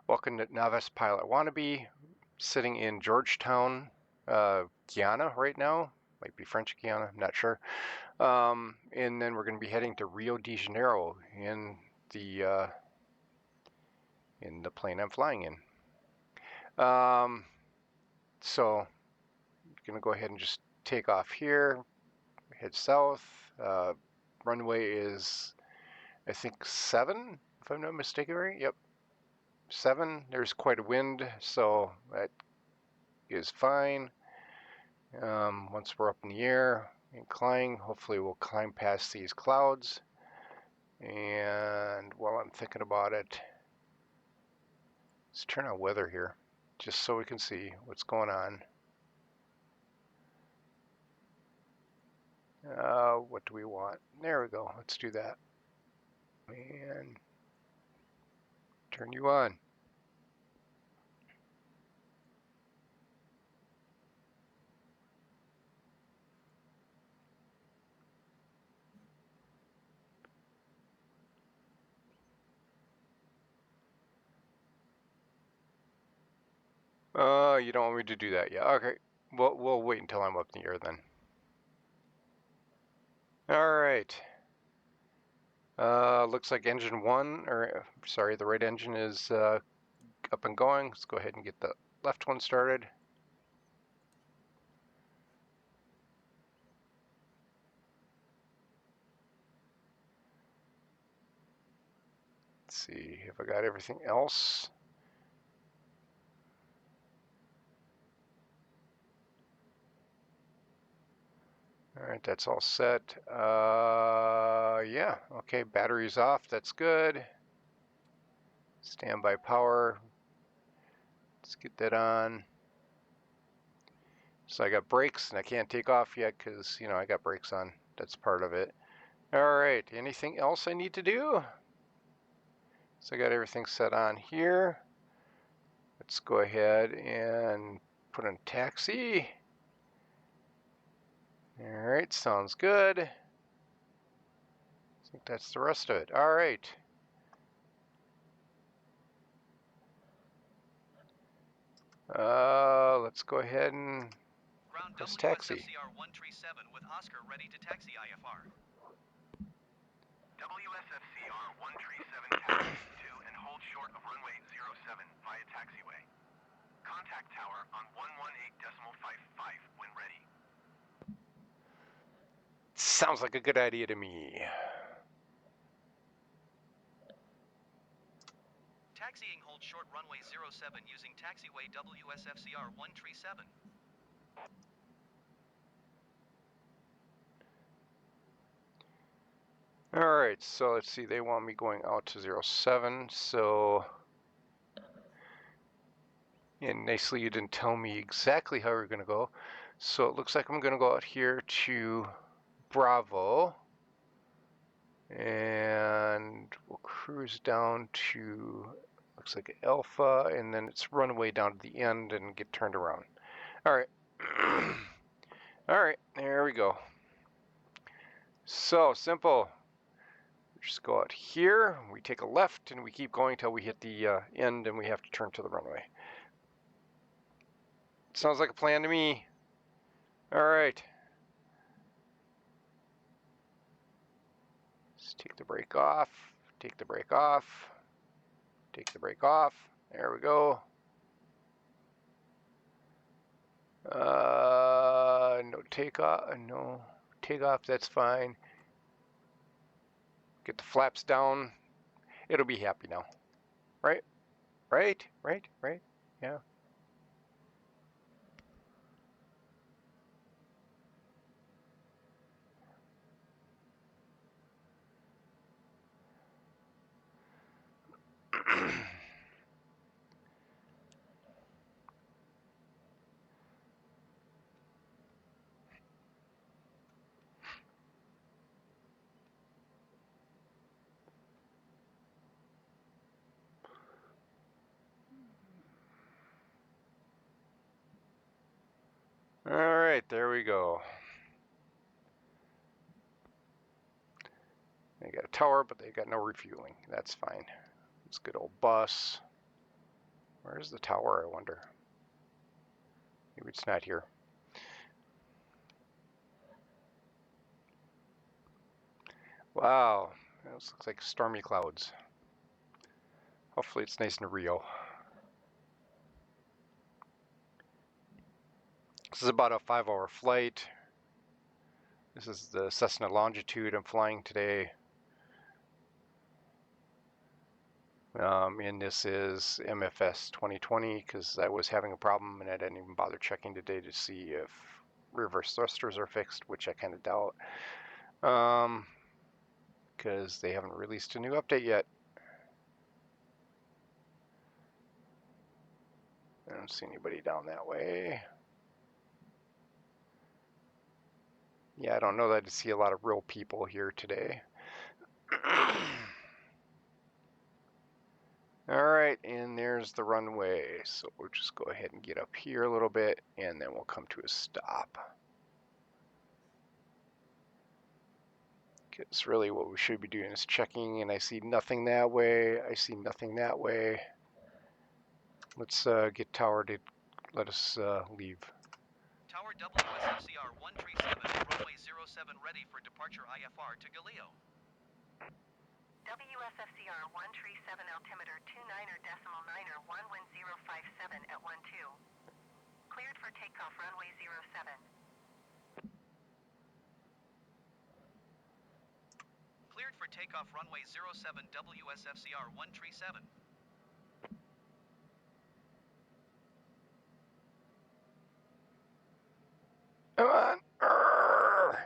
Welcome to Novice Pilot Wannabe, sitting in Georgetown, Guyana right now. Might be French Guyana, I'm not sure. And then we're going to be heading to Rio de Janeiro in the plane I'm flying in. So I'm going to go ahead and just take off here, head south. Runway is, I think, 7, if I'm not mistaken, right? Yep, 7. There's quite a wind, so that is fine. Once we're up in the air and climbing, hopefully we'll climb past these clouds. And while I'm thinking about it, let's turn on weather here, just so we can see what's going on. What do we want? There we go. Let's do that. And turn you on. You don't want me to do that yet. Okay. We'll wait until I'm up in the air then. All right. Looks like engine 1, or sorry, the right engine is up and going. Let's go ahead and get the left one started. Let's see if I got everything else. All right, that's all set. Yeah, okay, battery's off, that's good. Standby power, let's get that on. So I got brakes and I can't take off yet because, I got brakes on. That's part of it. All right, anything else I need to do? So I got everything set on here. Let's go ahead and put in taxi. All right, sounds good. I think that's the rest of it. All right. Let's go ahead and press taxi. WSFCR 137 with Oscar ready to taxi IFR. WSFCR 137 taxi to and hold short of runway 07 via taxiway. Contact tower on 118.55 when ready. Sounds like a good idea to me. Taxiing hold short runway 07 using taxiway WSFCR 137. All right, so let's see, they want me going out to 07, so, and nicely you didn't tell me exactly how we're gonna go. So it looks like I'm gonna go out here to Bravo, and we'll cruise down to, looks like Alpha, and then it's runway down to the end and get turned around. All right, all right, there we go. So simple. Just go out here, we take a left, and we keep going till we hit the end, and we have to turn to the runway. Sounds like a plan to me. All right. Let's take the brake off, take the brake off, take the brake off. There we go. No takeoff, that's fine. Get the flaps down. It'll be happy now. Right? Right? Yeah. All right, there we go. They got a tower, but they got no refueling. That's fine. It's a good old bus. Where's the tower, I wonder? Maybe it's not here. Wow, this looks like stormy clouds. Hopefully it's nice and real. This is about a 5-hour flight. This is the Cessna Longitude I'm flying today. And this is MFS 2020 because I was having a problem and I didn't even bother checking today to see if reverse thrusters are fixed, which I kind of doubt. Because they haven't released a new update yet. I don't see anybody down that way. Yeah, I don't know that I see a lot of real people here today. Alright, and there's the runway. So we'll just go ahead and get up here a little bit, and then we'll come to a stop. Because really what we should be doing is checking, and I see nothing that way. I see nothing that way. Let's get tower to let us leave. Tower WSFCR 137, runway 07 ready for departure IFR to Galileo. WSFCR 137, altimeter 29.9er 1 wind 057 at 12. Cleared for takeoff runway 07. Cleared for takeoff runway 07 WSFCR 137. Come on! Arrgh!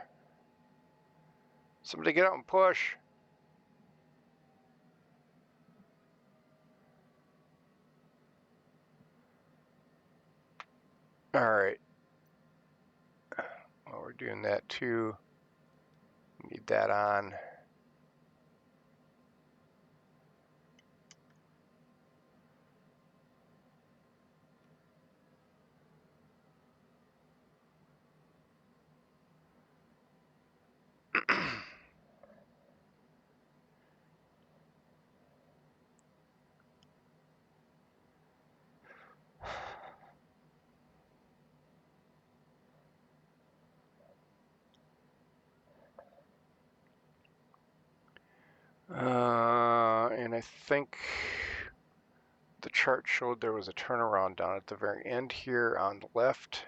Somebody get out and push. Alright. Well, we're doing that too. Need that on. And I think the chart showed there was a turnaround down at the very end here on the left.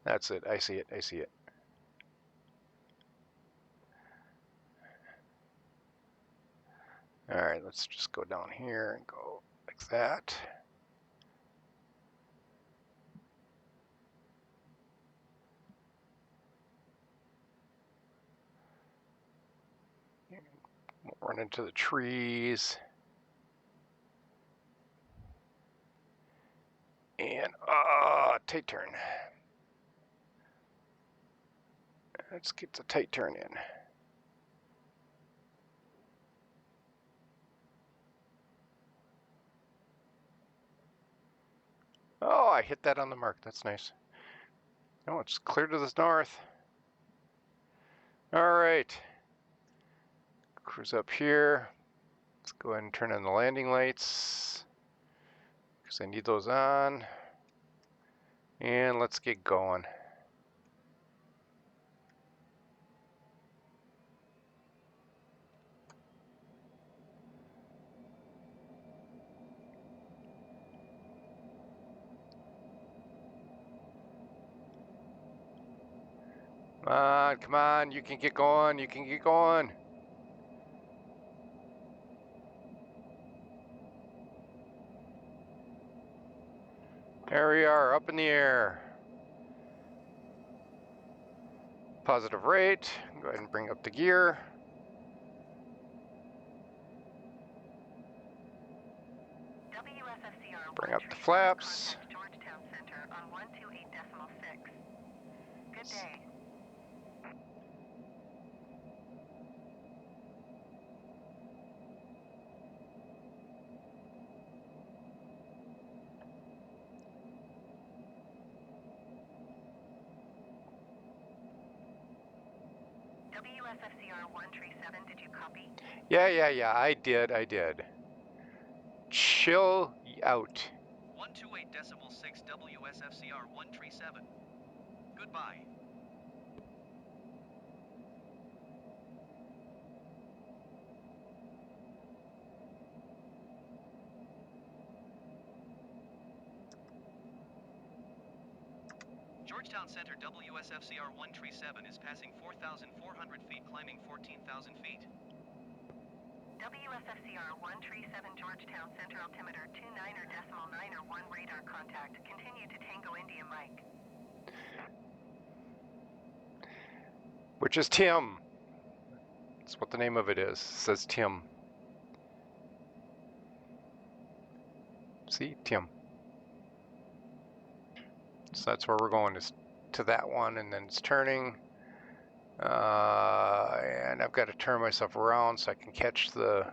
That's it. I see it. I see it. All right, let's just go down here and go like that. We'll run into the trees. And, tight turn. Let's get the tight turn in. Oh, I hit that on the mark. That's nice. Oh, it's clear to the north. All right. Cruise up here. Let's go ahead and turn on the landing lights because I need those on. And let's get going. Come on, you can get going, you can get going. There we are, up in the air. Positive rate, go ahead and bring up the gear. WSFCR Bring up the 137, flaps. contact Georgetown Center on 128.6. Good day. WSFCR 137, did you copy? Yeah, I did. Chill, Cloudy out. 128.6 WSFCR 137. Goodbye. Georgetown Center WSFCR 137 is passing 4,400 feet, climbing 14,000 feet. WSFCR 137 Georgetown Center altimeter 29.901 radar contact. Continue to Tango India Mike. Which is Tim. That's what the name of it is. It says Tim. See, Tim. So that's where we're going, is to that one, and then it's turning. And I've got to turn myself around so I can catch the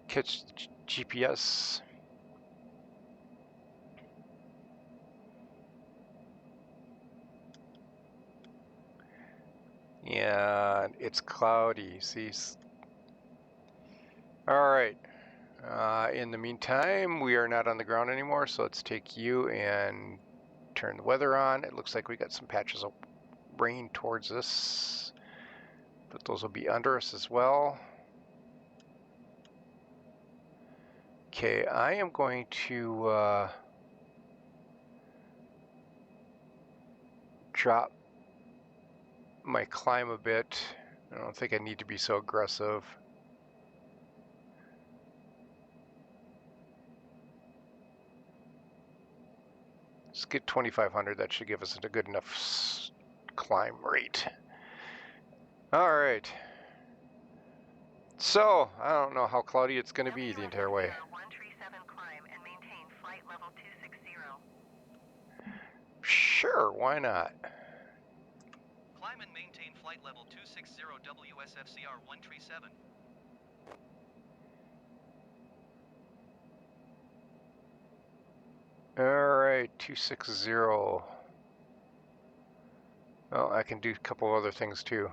GPS. Yeah, it's cloudy. See. All right. In the meantime, we are not on the ground anymore, so let's take you and turn the weather on. It looks like we got some patches of rain towards us, but those will be under us as well. Okay, I am going to drop my climb a bit. I don't think I need to be so aggressive. Let's get 2,500. That should give us a good enough climb rate. All right. So, I don't know how cloudy it's going to be the entire way. 137 climb and maintain flight level 260. Sure, why not? Climb and maintain flight level 260 WSFCR 137. Alright, 260. Well, I can do a couple other things too.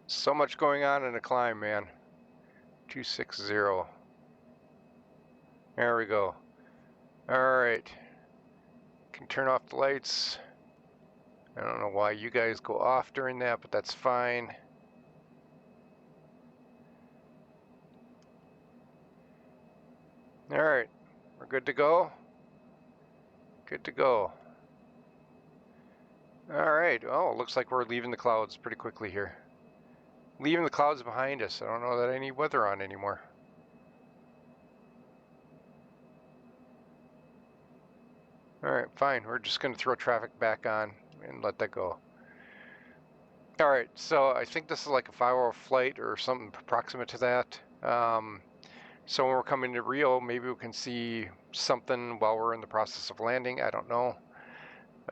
So much going on in a climb, man. 260. There we go. Alright. Can turn off the lights. I don't know why you guys go off during that, but that's fine. Alright, we're good to go. Good to go. Alright, oh, it looks like we're leaving the clouds pretty quickly here. Leaving the clouds behind us. I don't know that I need weather on anymore. Alright, fine. We're just going to throw traffic back on and let that go. Alright, so I think this is like a 5-hour flight or something approximate to that. So when we're coming to Rio, maybe we can see something while we're in the process of landing. I don't know.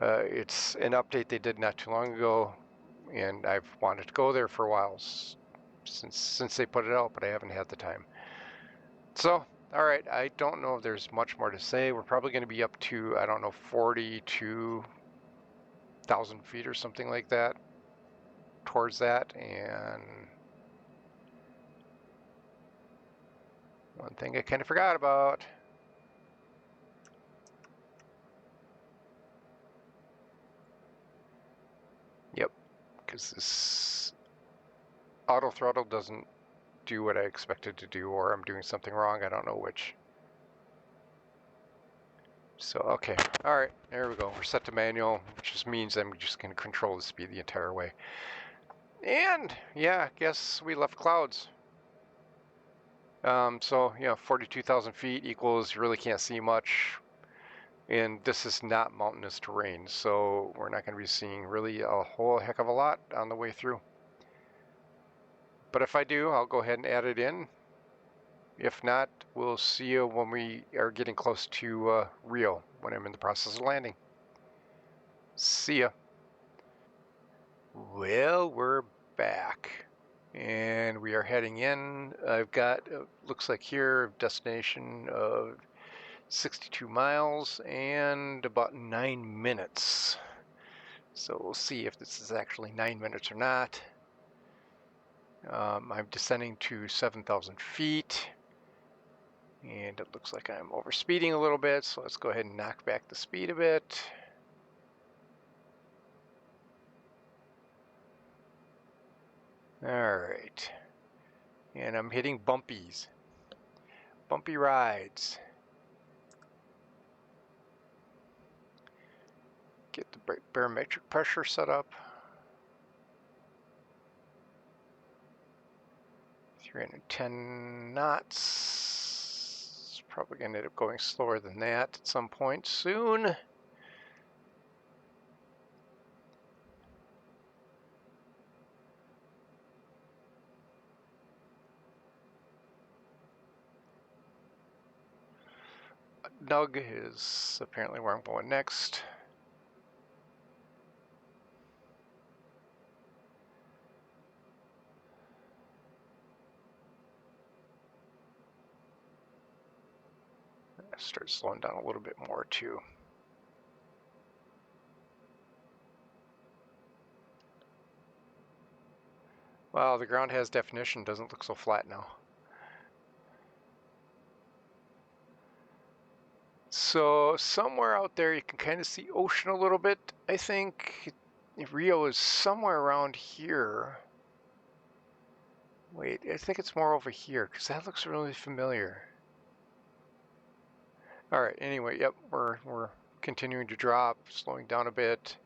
It's an update they did not too long ago, and I've wanted to go there for a while since they put it out, but I haven't had the time. So, alright, I don't know if there's much more to say. We're probably going to be up to, I don't know, 42,000 feet or something like that, towards that. And one thing I kind of forgot about. Yep, because this auto throttle doesn't do what I expected to do, or I'm doing something wrong. I don't know which. So, okay. All right, there we go. We're set to manual, which just means I'm just going to control the speed the entire way. And, yeah, I guess we left clouds. So, 42,000 feet equals you really can't see much. And this is not mountainous terrain, so we're not going to be seeing really a whole heck of a lot on the way through. But if I do, I'll go ahead and add it in. If not, we'll see you when we are getting close to Rio, when I'm in the process of landing. See ya. Well, we're back. And we are heading in. I've got, looks like here, destination of 62 miles and about 9 minutes. So we'll see if this is actually 9 minutes or not. I'm descending to 7,000 feet. And it looks like I'm overspeeding a little bit, so let's go ahead and knock back the speed a bit. Alright. And I'm hitting bumpies. Bumpy rides. Get the barometric pressure set up. 310 knots. It's probably going to end up going slower than that at some point soon. Nug is apparently where I'm going next. Start slowing down a little bit more too. Wow, the ground has definition, doesn't look so flat now. So somewhere out there you can kind of see ocean a little bit. I think Rio is somewhere around here. Wait, I think it's more over here because that looks really familiar. All right, anyway, yep, we're continuing to drop, slowing down a bit.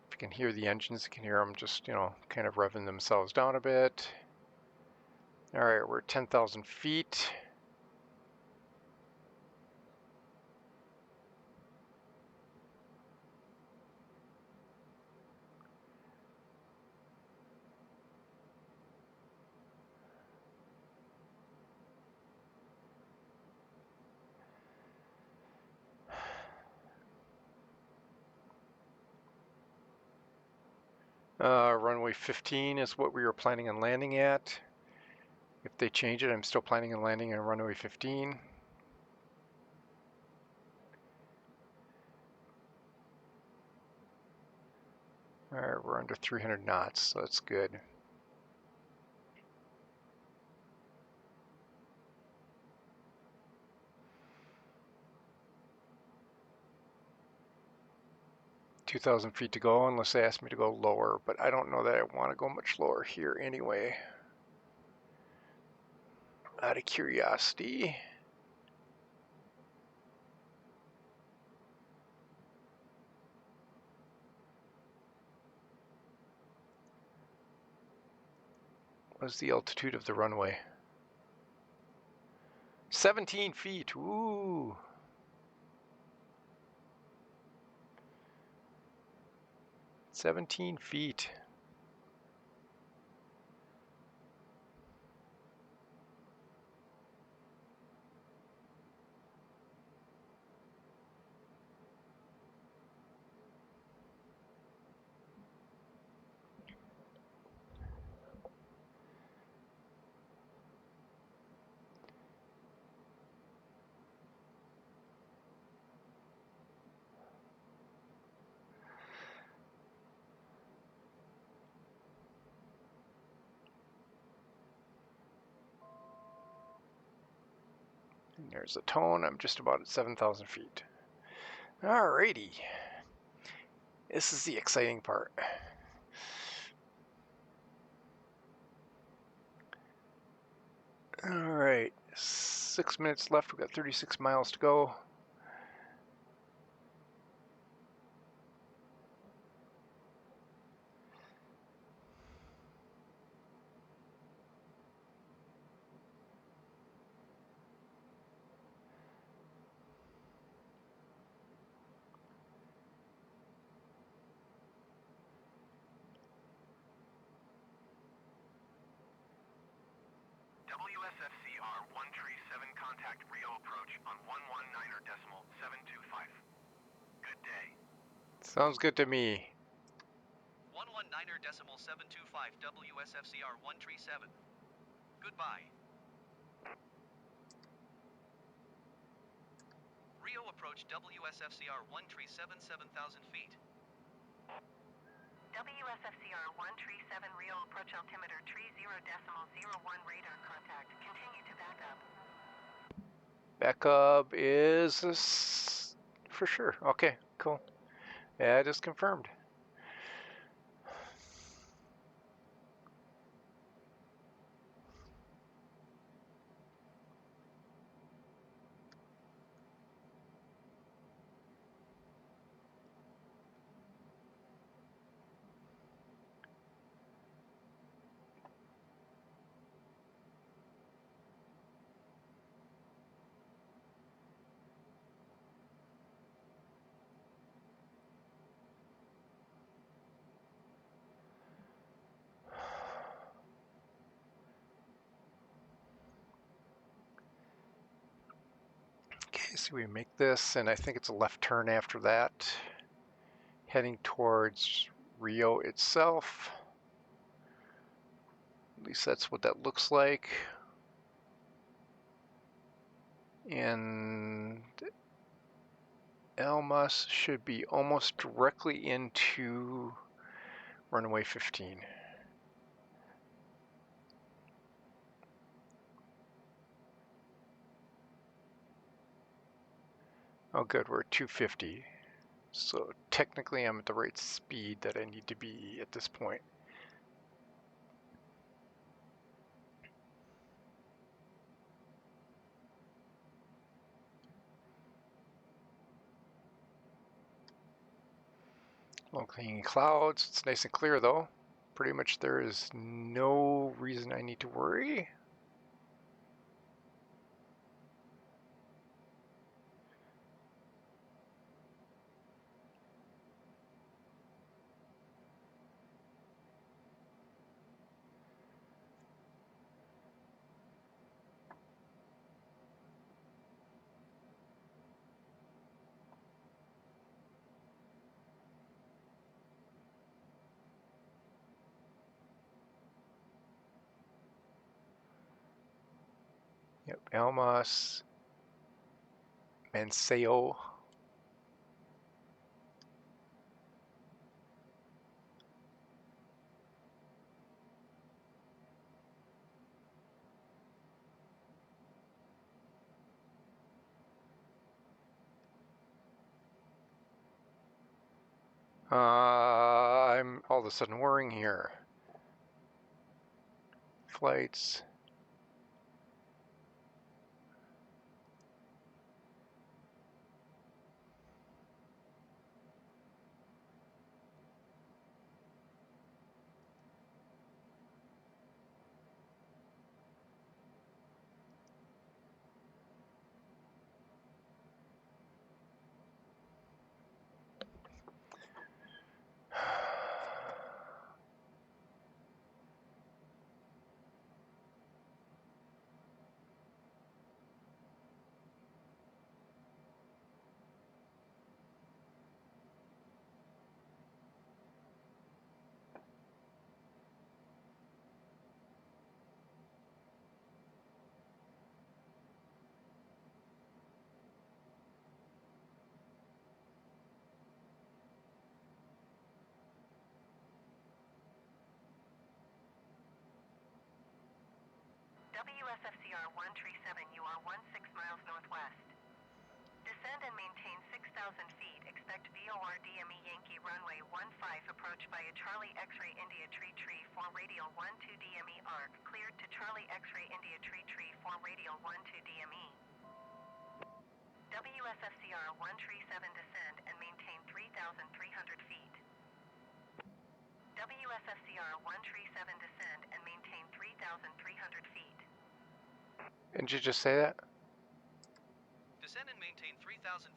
If you can hear the engines, you can hear them just, kind of revving themselves down a bit. All right, we're at 10,000 feet. Runway 15 is what we were planning on landing at. If they change it, I'm still planning on landing on runway 15. All right, we're under 300 knots, so that's good. $2,000 feet to go unless they ask me to go lower, but I don't know that I want to go much lower here anyway. Out of curiosity. What's the altitude of the runway? 17 feet. Ooh. $17 feet. And there's the tone. I'm just about at 7,000 feet. Alrighty. This is the exciting part. Alright. 6 minutes left. We've got 36 miles to go. WSFCR 137 contact Rio approach on 119.725. Good day. Sounds good to me. 119.725 WSFCR 137. Goodbye. Rio approach WSFCR 137 7,000 feet. WSFCR 137 Rio approach altimeter 30.01 radar contact. Continue to back up. Backup is this for sure. Okay, cool. That is confirmed. Okay, so we make this, and I think it's a left turn after that, heading towards Rio itself. At least that's what that looks like. And Elmas should be almost directly into runway 15. Oh good, we're at 250. So technically I'm at the right speed that I need to be at this point. Low hanging clouds, it's nice and clear though. Pretty much there is no reason I need to worry. Yep, Elmas, Manseo. I'm all of a sudden worrying here. Flights. WSFCR 137, you are 16 miles northwest. Descend and maintain 6,000 feet. Expect VOR DME Yankee runway 15 approach via Charlie X-ray India Tree 4 radial 12 DME arc. Cleared to Charlie X-ray India Tree 4 radial 12 DME. WSFCR 137 descend and maintain 3,300 feet. WSFCR 137 descend and maintain 3,300 feet. Didn't you just say that? Descend and maintain 3,300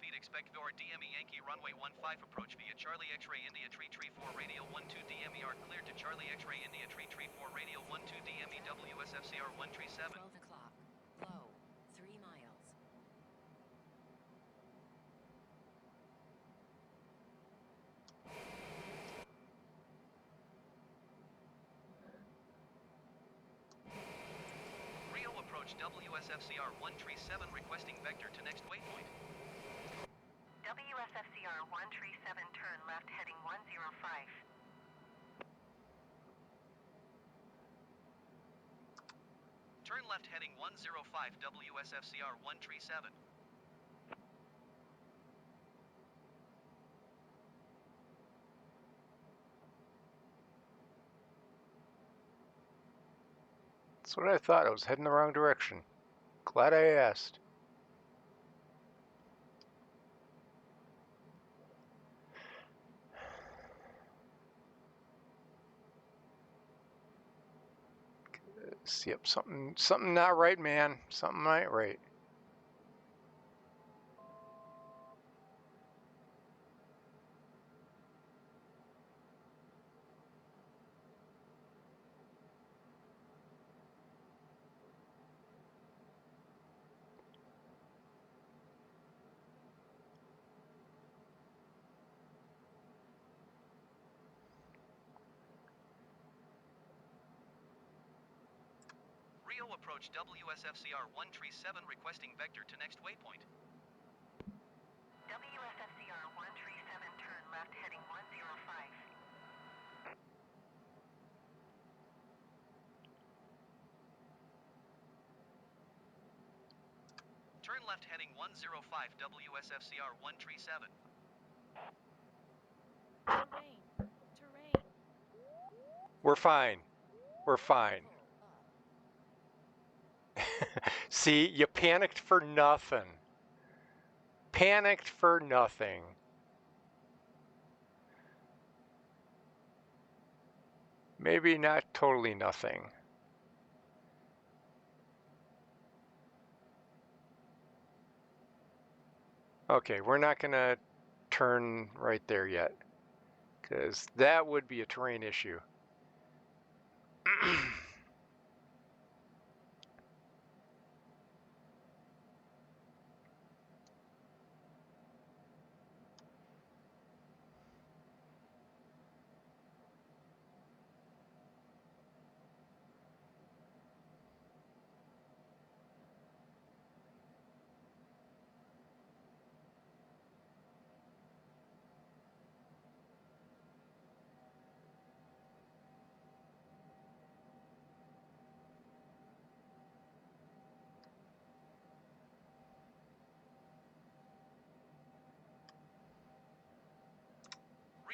feet. Expect VOR DME Yankee runway 15 approach via Charlie X-ray India Tree 4 radial 12 DME arc. Cleared to Charlie X-ray India Tree 4 radial 12 DME WSFCR 137. 12 o'clock. Low. 3 miles. Rio approach WSFCR 137 requesting vector to next waypoint. SFCR 137, turn left heading 105. Turn left heading 105 WSFCR 137. That's what I thought. I was heading the wrong direction. Glad I asked. Yep, something not right, man. Something not right. Rio approach WSFCR 137 requesting vector to next waypoint. WSFCR 137, turn left heading 105. Turn left heading 105 WSFCR 137. Terrain. We're fine. We're fine. Pull up. See, you panicked for nothing. Panicked for nothing. Maybe not totally nothing. Okay, we're not going to turn right there yet, because that would be a terrain issue.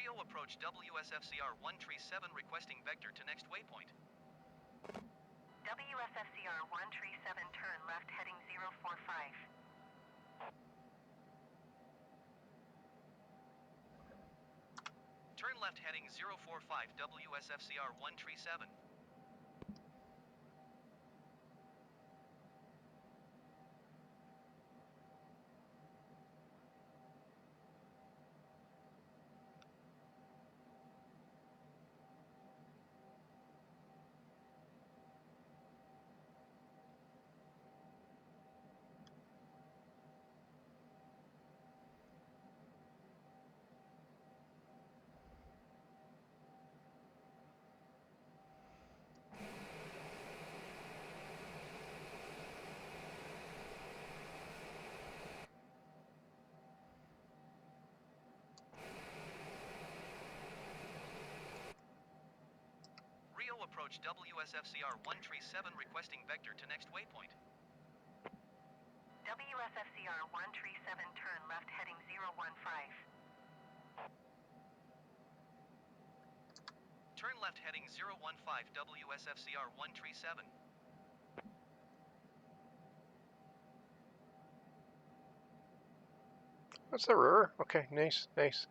Rio approach WSFCR 137 requesting vector to next waypoint. WSFCR 137, turn left heading 045. Turn left heading 045 WSFCR 137. Rio approach WSFCR 137 requesting vector to next waypoint. WSFCR 137, turn left heading 015. Turn left heading 015 WSFCR 137. That's the river. Okay, nice, nice.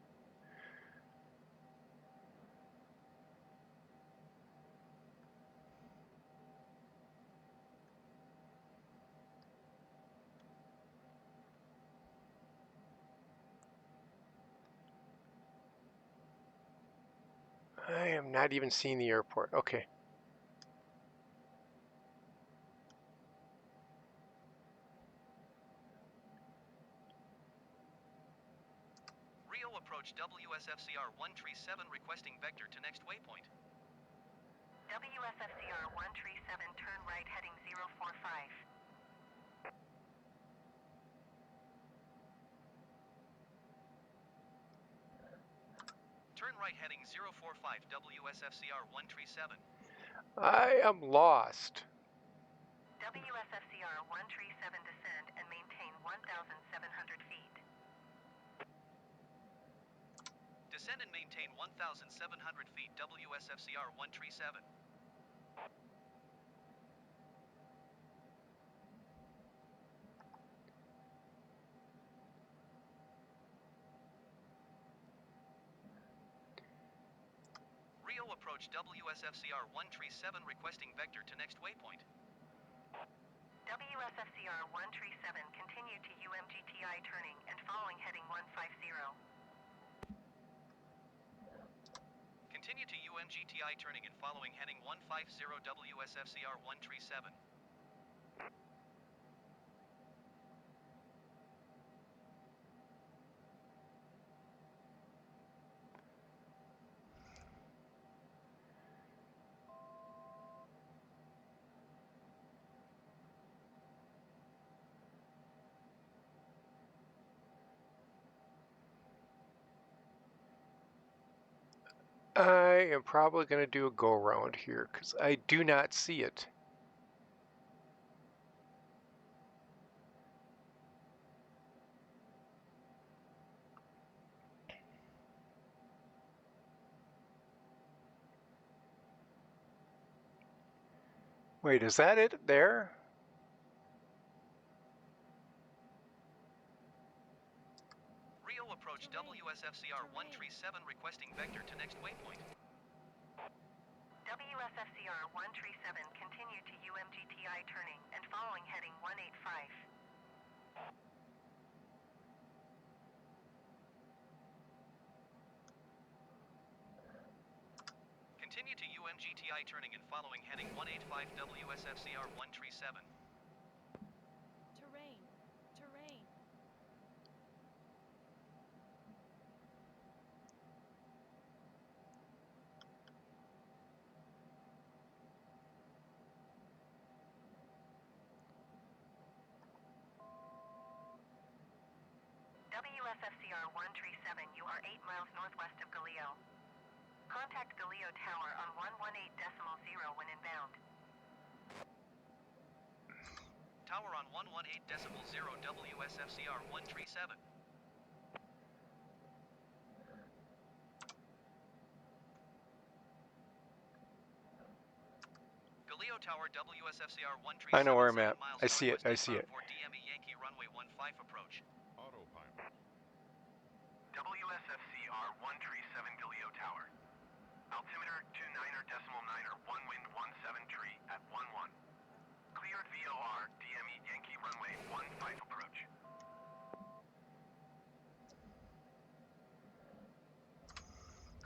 I am not even seeing the airport. Okay. Rio approach WSFCR 137 requesting vector to next waypoint. WSFCR 137, turn right heading 045. right heading 045 WSFCR 137. I am lost. WSFCR 137 descend and maintain 1,700 feet. Descend and maintain 1,700 feet WSFCR 137. Rio approach WSFCR 137 requesting vector to next waypoint. WSFCR 137 continue to UMGTI turning and following heading 150. Continue to UMGTI turning and following heading 150 WSFCR 137. I am probably going to do a go around here because I do not see it. Wait, is that it there? Rio approach WSFCR 137 requesting vector to next waypoint. WSFCR 137 continue to UMGTI turning and following heading 185. Continue to UMGTI turning and following heading 185 WSFCR 137. Terrain. Terrain. WSFCR 137, you are 8 miles northwest of Galileo. Contact Galileo Tower on 118.0 when inbound. Tower on 118.0 WSFCR 137. Galileo Tower WSFCR 137. I know where I'm 7 at. miles I see it. northwest I see inbound it. for DME Yankee runway 15 approach. Autopilot. WSFCR 137 Galileo Tower. Altimeter 29.9er, 1 wind 17 tree at 11. Cleared VOR, DME Yankee runway 15 approach.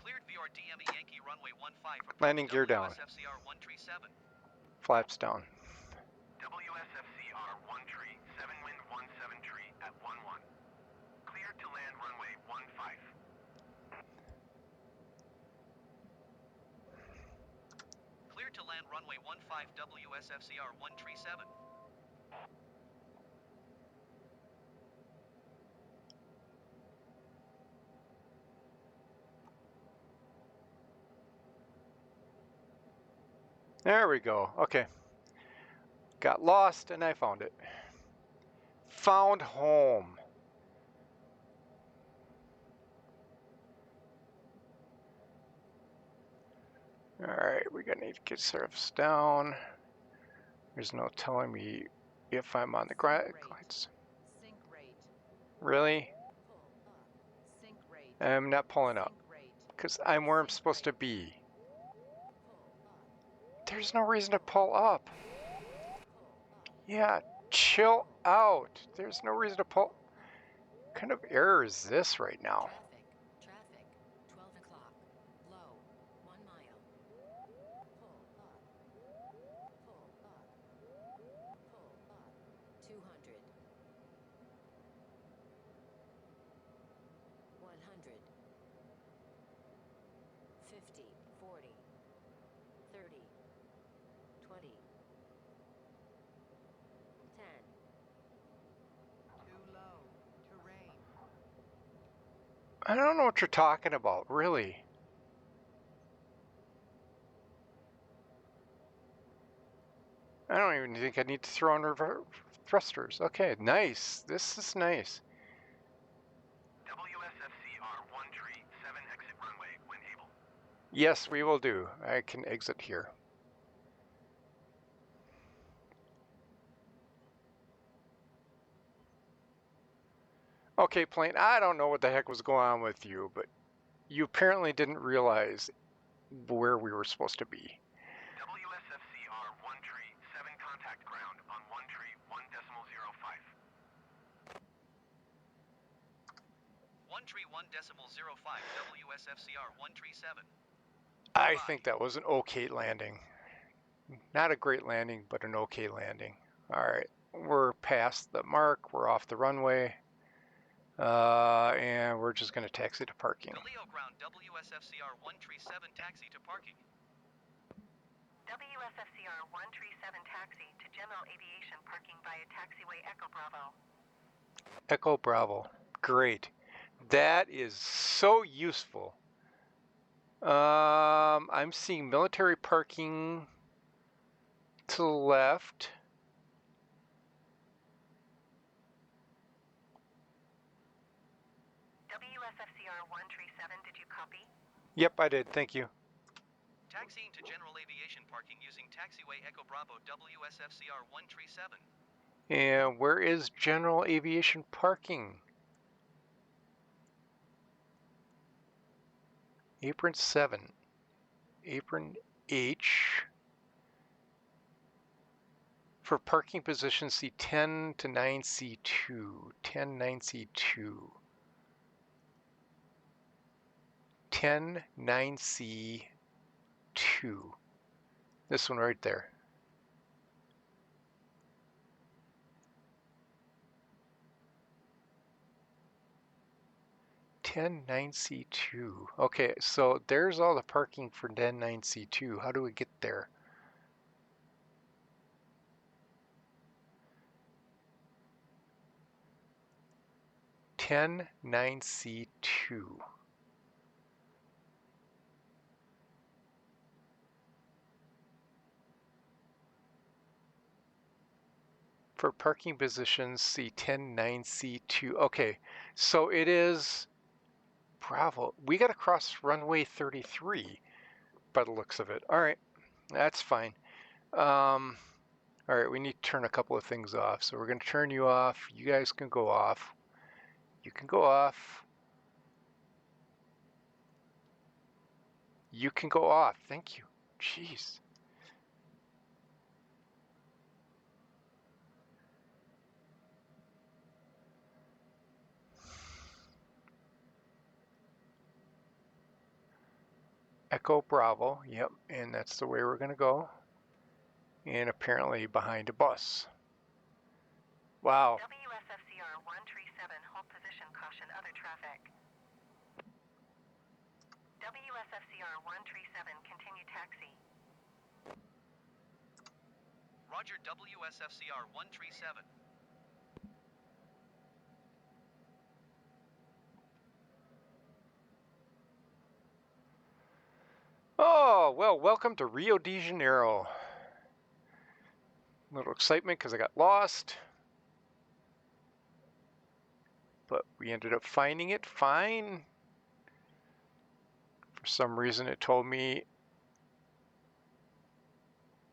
Cleared VOR DME Yankee runway 15 approach. Landing gear down. WSFCR 137. Flaps down. WSFCR 1 tree, 7 wind 17 tree at 11. Cleared to land runway 15. Cleared to land runway 15 WSFCR 137. There we go. Okay. Got lost and I found it. Found home. Alright, we're gonna need to get surface down. There's no telling me if I'm on the glides. Sink rate. Really? Pull up. Sink rate. I'm not pulling up. Sink rate. Because I'm where I'm supposed to be. Pull up. There's no reason to pull up. Pull up. Yeah, chill out. There's no reason to pull. What kind of error is this right now? Traffic. 12 o'clock. Low. 1 mile. Pull up. Pull up. Pull up. 200. 100. 50. 40. 30. 20. 10. Too low. Terrain. I don't know what you're talking about, really. I don't even think I need to throw on thrusters. Okay, nice. This is nice. WSFCR 1 tree, 7 exit runway when able. Yes, we will do. I can exit here. Okay, plane, I don't know what the heck was going on with you, but you apparently didn't realize where we were supposed to be. WSFCR 1 tree, 7 contact ground on 1 tree, 1.05. 1 tree 1.05 WSFCR 1 tree 7. I think that was an okay landing. Not a great landing, but an okay landing. All right, we're past the mark. We're off the runway. And we're just going to taxi to parking. Galileo ground WSFCR 1 tree 7 taxi to parking. WSFCR 137 taxi to general aviation parking via taxiway Echo Bravo. Echo Bravo. Great. That is so useful. I'm seeing military parking to the left. WSFCR 137, did you copy? Yep, I did. Thank you. Taxiing to general aviation parking using taxiway Echo Bravo WSFCR 1 tree 7. And where is general aviation parking? Apron 7. Apron H. For parking position, see 10 to 9C2. 10, 9C2. 10, 9C2. This one right there. Ten 9C2. Okay, so there's all the parking for 10 9C2. How do we get there? Ten 9C2. For parking positions, see 10 9C2. Okay, so it is Bravo. We got to cross runway 33 by the looks of it. All right, that's fine. All right, we need to turn a couple of things off. So we're going to turn you off. You guys can go off. You can go off. You can go off. Thank you. Jeez. Echo Bravo. Yep, and that's the way we're going to go. And apparently behind a bus. Wow. WSFCR 137, hold position, caution other traffic. WSFCR 137, continue taxi. Roger WSFCR 1 tree 7. Oh, well, welcome to Rio de Janeiro. A little excitement because I got lost. But we ended up finding it fine. For some reason it told me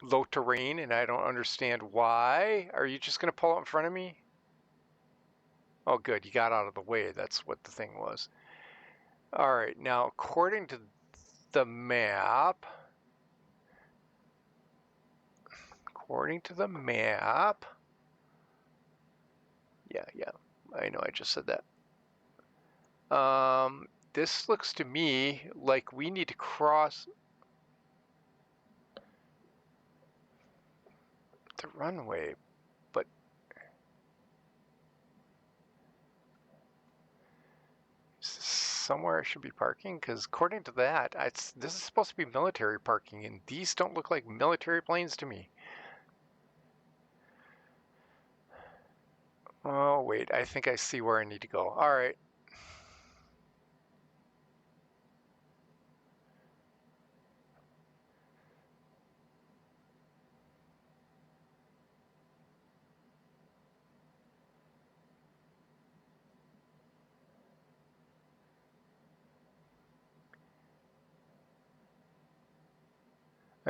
low terrain and I don't understand why. Are you just going to pull out in front of me? Oh, good. You got out of the way. That's what the thing was. All right. Now, according to the map, yeah, I know I just said that. This looks to me like we need to cross the runway, but somewhere I should be parking because according to that, this is supposed to be military parking, and these don't look like military planes to me. Oh, wait, I think I see where I need to go. All right.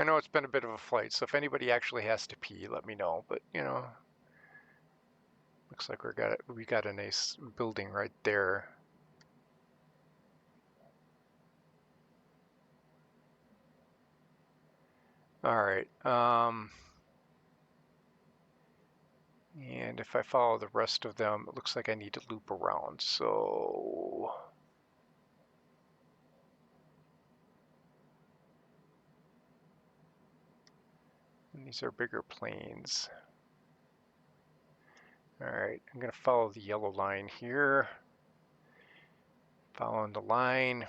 I know it's been a bit of a flight, so if anybody actually has to pee, let me know. But you know, looks like we got a nice building right there. All right. And if I follow the rest of them, it looks like I need to loop around. So and these are bigger planes. All right, I'm going to follow the yellow line here. Following the line.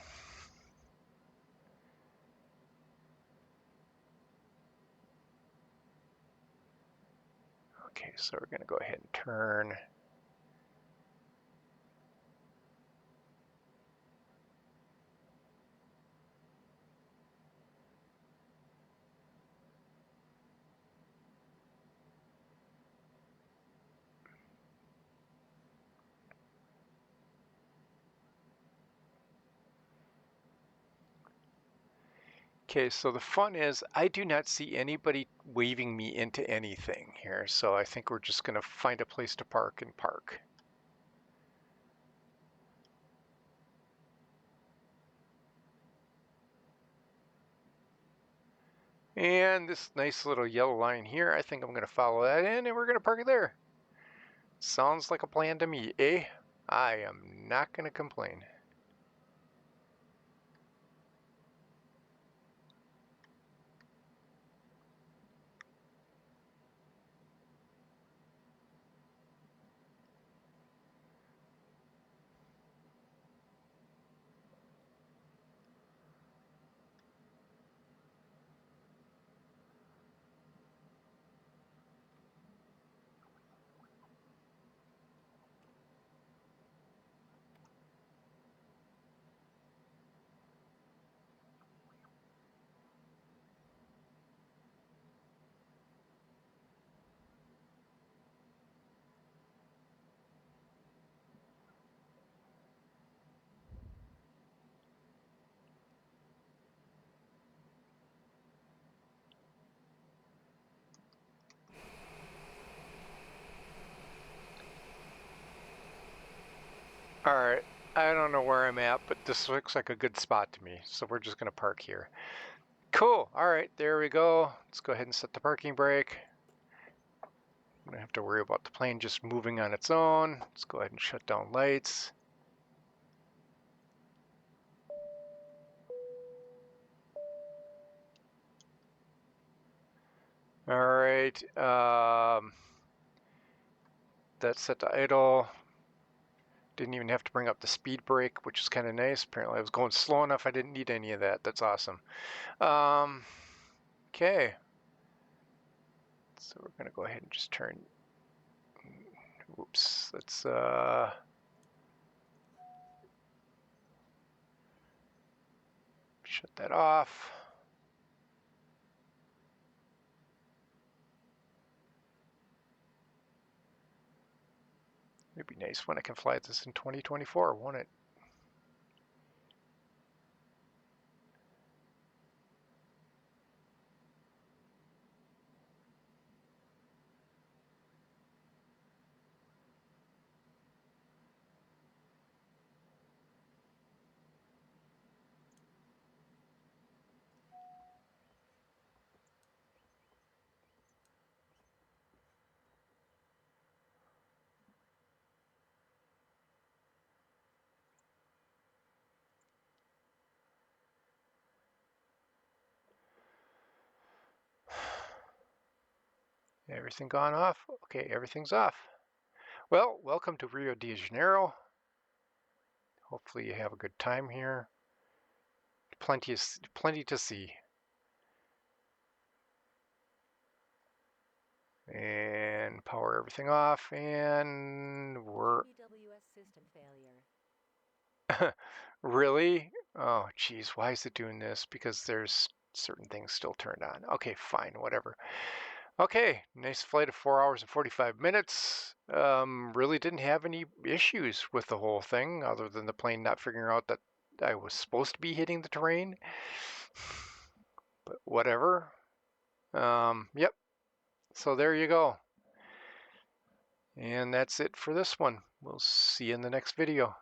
Okay, so we're going to go ahead and turn. Okay, so the fun is I do not see anybody waving me into anything here, so I think we're just going to find a place to park and park. And this nice little yellow line here, I think I'm going to follow that in and we're going to park it there. Sounds like a plan to me, eh? I am not going to complain. All right, I don't know where I'm at, but this looks like a good spot to me, so we're just going to park here. Cool. All right, there we go. Let's go ahead and set the parking brake. I don't have to worry about the plane just moving on its own. Let's go ahead and shut down lights. All right. That's set to idle. Didn't even have to bring up the speed brake, which is kind of nice. Apparently I was going slow enough I didn't need any of that. That's awesome. Okay. So we're going to go ahead and just turn. Whoops. Let's shut that off. It'd be nice when I can fly this in 2024, won't it? Everything gone off? Okay, everything's off. Well, welcome to Rio de Janeiro. Hopefully you have a good time here. Plenty to see. And power everything off, and we're WWS system failure. really? Oh, geez, why is it doing this? Because there's certain things still turned on. Okay, fine, whatever. Okay, nice flight of 4 hours and 45 minutes. Really didn't have any issues with the whole thing other than the plane not figuring out that I was supposed to be hitting the terrain. But whatever. Yep. So there you go. And that's it for this one. We'll see you in the next video.